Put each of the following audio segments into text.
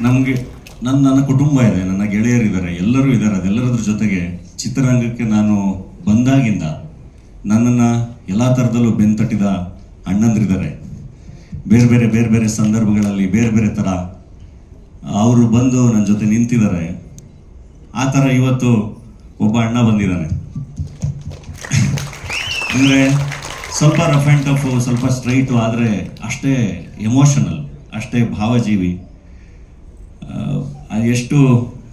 ನಮಗೆ ನನ್ನ ಕುಟುಂಬ ಇದೆ, ನನ್ನ ಗೆಳೆಯರಿದ್ದಾರೆ, ಎಲ್ಲರೂ ಇದ್ದಾರೆ. ಅದೆಲ್ಲರದ್ರ ಜೊತೆಗೆ ಚಿತ್ರರಂಗಕ್ಕೆ ನಾನು ಬಂದಾಗಿಂದ ನನ್ನನ್ನು ಎಲ್ಲ ಥರದಲ್ಲೂ ಬೆನ್ತಟ್ಟಿದ ಅಣ್ಣಂದಿರಿದ್ದಾರೆ. ಬೇರೆ ಬೇರೆ ಸಂದರ್ಭಗಳಲ್ಲಿ ಬೇರೆ ಬೇರೆ ಥರ ಅವರು ಬಂದು ನನ್ನ ಜೊತೆ ನಿಂತಿದ್ದಾರೆ. ಆ ಥರ ಇವತ್ತು ಒಬ್ಬ ಅಣ್ಣ ಬಂದಿದ್ದಾನೆ. ಅಂದರೆ ಸ್ವಲ್ಪ ರಫ್ ಆ್ಯಂಡ್ ಟಫು, ಸ್ವಲ್ಪ ಸ್ಟ್ರೈಟು, ಆದರೆ ಅಷ್ಟೇ ಎಮೋಷನಲ್, ಅಷ್ಟೇ ಭಾವಜೀವಿ. ಎಷ್ಟು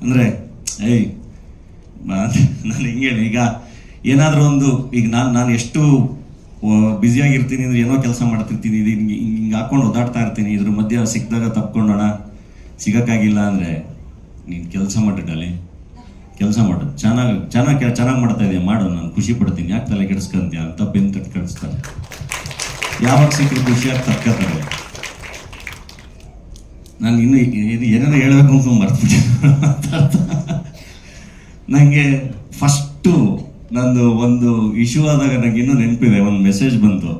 ಅಂದರೆ ನಾನು ಹಿಂಗೆ ಈಗ ಏನಾದರೂ ಒಂದು ಈಗ ನಾನು ಎಷ್ಟು ಬ್ಯುಸಿಯಾಗಿರ್ತೀನಿ ಅಂದರೆ ಏನೋ ಕೆಲಸ ಮಾಡ್ತಿರ್ತೀನಿ, ಇದು ಹಿಂಗೆ ಹಾಕ್ಕೊಂಡು ಓದಾಡ್ತಾ ಇರ್ತೀನಿ. ಇದ್ರ ಮಧ್ಯೆ ಸಿಕ್ಕಿದಾಗ ತಪ್ಕೊಂಡೋಣ, ಸಿಗೋಕ್ಕಾಗಿಲ್ಲ ಅಂದರೆ ನೀನು ಕೆಲಸ ಮಾಡಿಟ್ಟಲ್ಲಿ ಕೆಲಸ ಮಾಡು, ಚೆನ್ನಾಗಿ ಮಾಡ್ತಾ ಇದೆಯಾ ಮಾಡು, ನಾನು ಖುಷಿ ಪಡ್ತೀನಿ, ಯಾಕೆ ತಲೆ ಕೆಡಿಸ್ಕೊಂತೀಯ ಅಂತ ಬೆನ್ನು ತಟ್ಟು ಕಳಿಸ್ತಾರೆ. ಯಾವಾಗ ಸಿಕ್ಕರು ಖುಷಿಯಾಗಿ ತಕ್ಕೋತಾರೆ. ನಾನು ಇನ್ನೂ ಏನಾದ್ರು ಹೇಳಬೇಕು ಅಂತ ಮರ್ತ್ಬಿಟ್ಟೆ. ನನಗೆ ಫಸ್ಟು ನಂದು ಒಂದು ಇಶ್ಯೂ ಆದಾಗ ನನಗೆ ಇನ್ನೂ ನೆನಪಿದೆ, ಒಂದು ಮೆಸೇಜ್ ಬಂತು,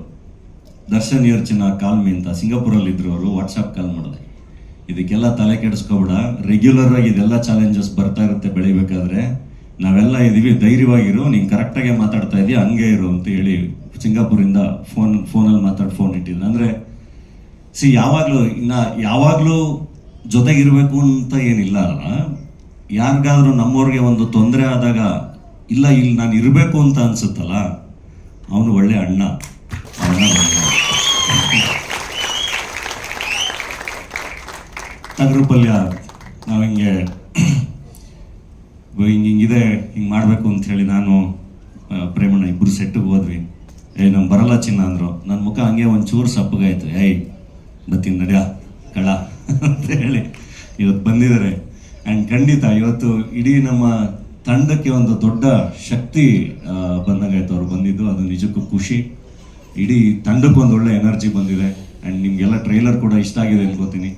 ದರ್ಶನ್ ಯೋರ್ಚಿನ ಕಾಲ್ ಮೀ ಅಂತ. ಸಿಂಗಾಪುರಲ್ಲಿ ಇದ್ರು ಅವರು. ವಾಟ್ಸಪ್ ಕಾಲ್ ಮಾಡಿದೆ, ಇದಕ್ಕೆಲ್ಲ ತಲೆ ಕೆಡಿಸ್ಕೊಬೇಡ, ರೆಗ್ಯುಲರ್ ಆಗಿ ಇದೆಲ್ಲ ಚಾಲೆಂಜಸ್ ಬರ್ತಾ ಇರುತ್ತೆ ಬೆಳಿಬೇಕಾದ್ರೆ, ನಾವೆಲ್ಲ ಇದೀವಿ, ಧೈರ್ಯವಾಗಿರು, ನೀನು ಕರೆಕ್ಟಾಗೆ ಮಾತಾಡ್ತಾ ಇದೀಯ, ಹಂಗೆ ಇರು ಅಂತ ಹೇಳಿ ಸಿಂಗಾಪುರಿಂದ ಫೋನಲ್ಲಿ ಫೋನ್ ಇಟ್ಟಿದ್ದೆ. ಅಂದರೆ ಯಾವಾಗಲೂ ಜೊತೆಗಿರಬೇಕು ಅಂತ ಏನಿಲ್ಲ ಅಲ್ಲ. ಯಾರಿಗಾದ್ರೂ ನಮ್ಮವ್ರಿಗೆ ಒಂದು ತೊಂದರೆ ಆದಾಗ ಇಲ್ಲ ಇಲ್ಲಿ ನಾನು ಇರಬೇಕು ಅಂತ ಅನ್ಸುತ್ತಲ್ಲ, ಅವನು ಒಳ್ಳೆ ಅಣ್ಣ. ತಗರು ಪಲ್ಯ ನಾವು ಹಿಂಗಿದೆ, ಹಿಂಗೆ ಮಾಡಬೇಕು ಅಂತ ಹೇಳಿ ನಾನು ಪ್ರೇಮಣ್ಣ ಇಬ್ಬರು ಸೆಟ್ಟಿಗೆ ಹೋದ್ವಿ. ನಮ್ಗೆ ಬರಲ್ಲ ಚಿನ್ನ ಅಂದರು. ನನ್ನ ಮುಖ ಹಂಗೆ ಒಂಚೂರು ಸಪ್ಪಗಾಯ್ತು. ಬತ್ತೀನಿ ನಡ್ಯಾ ಕಳ ಅಂತ ಹೇಳಿ ಇವತ್ತು ಬಂದಿದ್ದಾರೆ. ಆ್ಯಂಡ್ ಖಂಡಿತ ಇವತ್ತು ಇಡೀ ನಮ್ಮ ತಂಡಕ್ಕೆ ಒಂದು ದೊಡ್ಡ ಶಕ್ತಿ ಬಂದಂಗಾಯ್ತು ಅವ್ರು ಬಂದಿದ್ದು. ಅದು ನಿಜಕ್ಕೂ ಖುಷಿ. ಇಡೀ ತಂಡಕ್ಕೆ ಒಂದು ಒಳ್ಳೆ ಎನರ್ಜಿ ಬಂದಿದೆ. ಆ್ಯಂಡ್ ನಿಮಗೆಲ್ಲ ಟ್ರೈಲರ್ ಕೂಡ ಇಷ್ಟ ಆಗಿದೆ ಅನ್ಕೋತೀನಿ.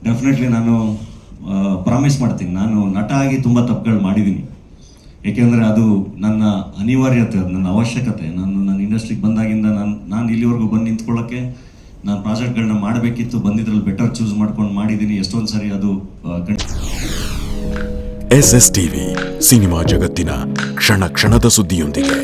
ಡೆಫಿನೆಟ್ಲಿ ನಾನು ಪ್ರಾಮಿಸ್ ಮಾಡ್ತೀನಿ, ನಾನು ನಟ ಆಗಿ ತುಂಬ ತಪ್ಪುಗಳು ಮಾಡಿದ್ದೀನಿ. ಏಕೆಂದರೆ ಅದು ನನ್ನ ಅನಿವಾರ್ಯತೆ, ಅದು ನನ್ನ ಅವಶ್ಯಕತೆ. ನನ್ನ ಇಂಡಸ್ಟ್ರಿಗೆ ಬಂದಾಗಿಂದ ನಾನು ಇಲ್ಲಿವರೆಗೂ ಬಂದು ನಿಂತ್ಕೊಳ್ಳೋಕ್ಕೆ ನಾನು ಪ್ರಾಜೆಕ್ಟ್ಗಳನ್ನ ಮಾಡಬೇಕಿತ್ತು, ಬಂದಿದ್ರಲ್ಲಿ ಬೆಟರ್ ಚೂಸ್ ಮಾಡ್ಕೊಂಡು ಮಾಡಿದ್ದೀನಿ. ಎಷ್ಟೊಂದು ಸರಿ ಅದು SS TV ಸಿನಿಮಾ ಜಗತ್ತಿನ ಕ್ಷಣ ಕ್ಷಣದ ಸುದ್ದಿಯೊಂದಿಗೆ.